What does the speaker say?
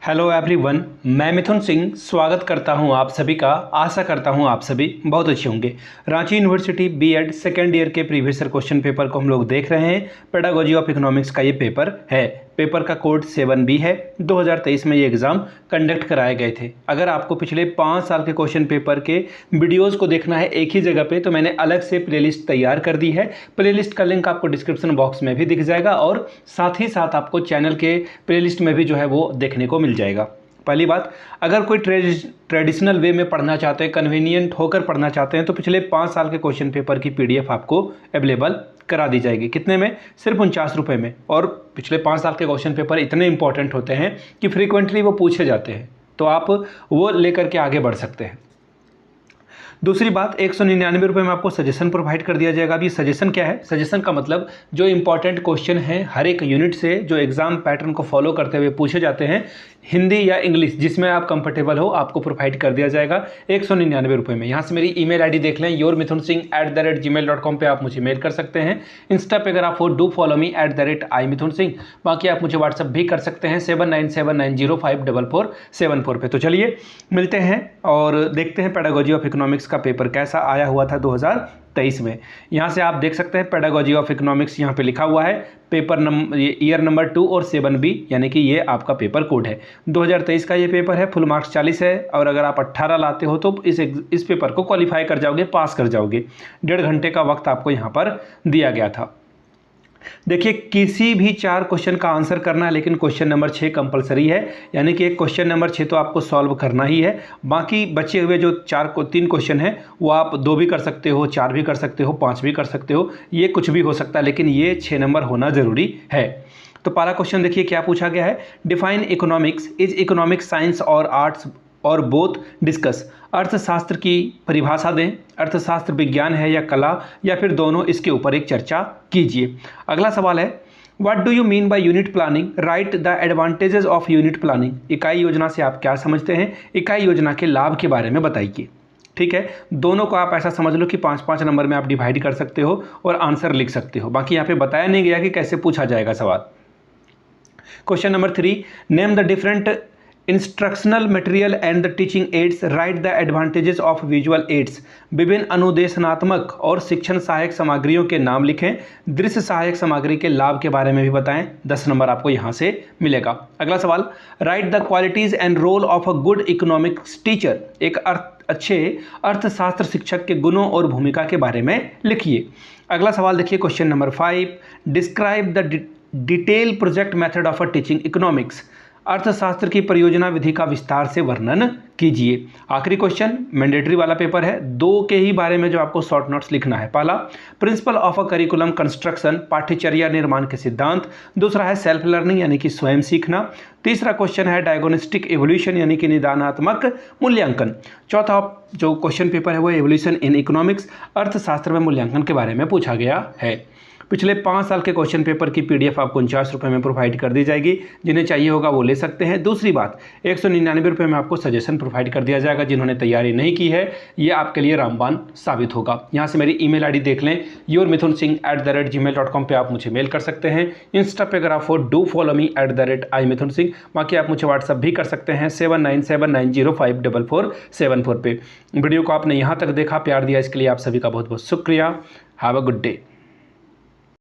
Hello everyone, मैं मिथुन सिंह स्वागत करता हूं आप सभी का। आशा करता हूं आप सभी बहुत अच्छे होंगे। Ranchi university BEd second year के प्रीवियस ईयर क्वेश्चन पेपर को हम लोग देख रहे हैं। पेडागोजी ऑफ इकोनॉमिक्स का ये पेपर है। पेपर का कोड 7B है। 2023 में ये एग्ज़ाम कंडक्ट कराए गए थे। अगर आपको पिछले 5 साल के क्वेश्चन पेपर के वीडियोज़ को देखना है एक ही जगह पे, तो मैंने अलग से प्लेलिस्ट तैयार कर दी है। प्लेलिस्ट का लिंक आपको डिस्क्रिप्शन बॉक्स में भी दिख जाएगा और साथ ही साथ आपको चैनल के प्लेलिस्ट में भी जो है वो देखने को मिल जाएगा। पहली बात, अगर कोई ट्रेडिशनल वे में पढ़ना चाहते हैं, कन्वीनियंट होकर पढ़ना चाहते हैं, तो पिछले 5 साल के क्वेश्चन पेपर की PDF आपको अवेलेबल करा दी जाएगी। कितने में? सिर्फ 49 रुपये में। और पिछले 5 साल के क्वेश्चन पेपर इतने इंपॉर्टेंट होते हैं कि फ्रीक्वेंटली वो पूछे जाते हैं, तो आप वो लेकर के आगे बढ़ सकते हैं। दूसरी बात, 199 रुपये में आपको सजेशन प्रोवाइड कर दिया जाएगा। अभी सजेशन क्या है? सजेशन का मतलब जो इंपॉर्टेंट क्वेश्चन हैं हर एक यूनिट से, जो एग्जाम पैटर्न को फॉलो करते हुए पूछे जाते हैं, हिंदी या इंग्लिश जिसमें आप कंफर्टेबल हो, आपको प्रोवाइड कर दिया जाएगा 199 रुपये में। यहाँ से मेरी ईमेल आईडी देख लें, yourmithunsingh@gmail.com पे आप मुझे मेल कर सकते हैं। इंस्टा पे अगर आप हो, डू फॉलो मी @imithunsingh। बाकी आप मुझे व्हाट्सअप भी कर सकते हैं 7979054474 पे। तो चलिए मिलते हैं और देखते हैं पेडागोजी ऑफ इकोनॉमिक्स का पेपर कैसा आया हुआ था 2023 में। यहाँ से आप देख सकते हैं पेडागोजी ऑफ इकोनॉमिक्स यहाँ पे लिखा हुआ है। पेपर नंबर, ईयर नंबर 2 और 7B, यानी कि ये आपका पेपर कोड है। 2023 का ये पेपर है। फुल मार्क्स 40 है और अगर आप 18 लाते हो तो इस पेपर को क्वालिफाई कर जाओगे, पास कर जाओगे। 1.5 घंटे का वक्त आपको यहाँ पर दिया गया था। देखिए, किसी भी 4 क्वेश्चन का आंसर करना है, लेकिन क्वेश्चन नंबर 6 कंपलसरी है, यानी कि एक क्वेश्चन नंबर 6 तो आपको सॉल्व करना ही है। बाकी बचे हुए जो 3 क्वेश्चन हैं वो आप 2 भी कर सकते हो, 4 भी कर सकते हो, 5 भी कर सकते हो, ये कुछ भी हो सकता है, लेकिन ये 6 नंबर होना ज़रूरी है। तो पहला क्वेश्चन देखिए क्या पूछा गया है। Define economics, is economics science और आर्ट्स और बोथ डिस्कस। अर्थशास्त्र की परिभाषा दें। अर्थशास्त्र विज्ञान है या कला, या फिर दोनों, इसके ऊपर एक चर्चा कीजिए। अगला सवाल है, what do you mean by unit planning, right the advantages of unit planning. इकाई योजना से आप क्या समझते हैं, इकाई योजना के लाभ के बारे में बताइए। ठीक है, दोनों को आप ऐसा समझ लो कि 5-5 नंबर में आप डिवाइड कर सकते हो और आंसर लिख सकते हो। बाकी यहाँ पे बताया नहीं गया कि कैसे पूछा जाएगा सवाल। Question number 3, name the different instructional material and the teaching ads, right the advantages of visual aids. विभिन्न अनुदेशनात्मक और शिक्षण सहायक सामग्रियों के नाम लिखें। दृश्य सहायक सामग्री के लाभ के बारे में भी बताएं। 10 नंबर आपको यहाँ से मिलेगा। अगला सवाल, write the qualities and role of a good economics teacher. एक अच्छे अर्थशास्त्र शिक्षक के गुणों और भूमिका के बारे में लिखिए। अगला सवाल देखिए, question number 5, describe the detail project method of a teaching economics. अर्थशास्त्र की परियोजना विधि का विस्तार से वर्णन कीजिए। आखिरी क्वेश्चन मैंडेटरी वाला पेपर है, 2 के ही बारे में जो आपको शॉर्ट नोट्स लिखना है। पहला, principle of a curriculum construction, पाठ्यचर्या निर्माण के सिद्धांत। दूसरा है सेल्फ लर्निंग, यानी कि स्वयं सीखना। तीसरा क्वेश्चन है डायग्नोस्टिक एवोल्यूशन, यानी कि निदानात्मक मूल्यांकन। चौथा जो क्वेश्चन पेपर है वो एवोल्यूशन इन इकोनॉमिक्स, अर्थशास्त्र में मूल्यांकन के बारे में पूछा गया है। पिछले 5 साल के क्वेश्चन पेपर की PDF आपको 49 रुपये में प्रोवाइड कर दी जाएगी। जिन्हें चाहिए होगा वो ले सकते हैं। दूसरी बात, 199 रुपये में आपको सजेशन प्रोवाइड कर दिया जाएगा। जिन्होंने तैयारी नहीं की है, ये आपके लिए रामबाण साबित होगा। यहाँ से मेरी ईमेल आईडी देख लें, yourmithunsingh@gmail.com पे आप मुझे मेल कर सकते हैं। इंस्टा पे अगर आप हो, डू फॉलो मी @imithunsingh। बाकी आप मुझे व्हाट्सअप भी कर सकते हैं 7979054474 पे। वीडियो को आपने यहाँ तक देखा, प्यार दिया, इसके लिए आप सभी का बहुत बहुत शुक्रिया। Have a good day.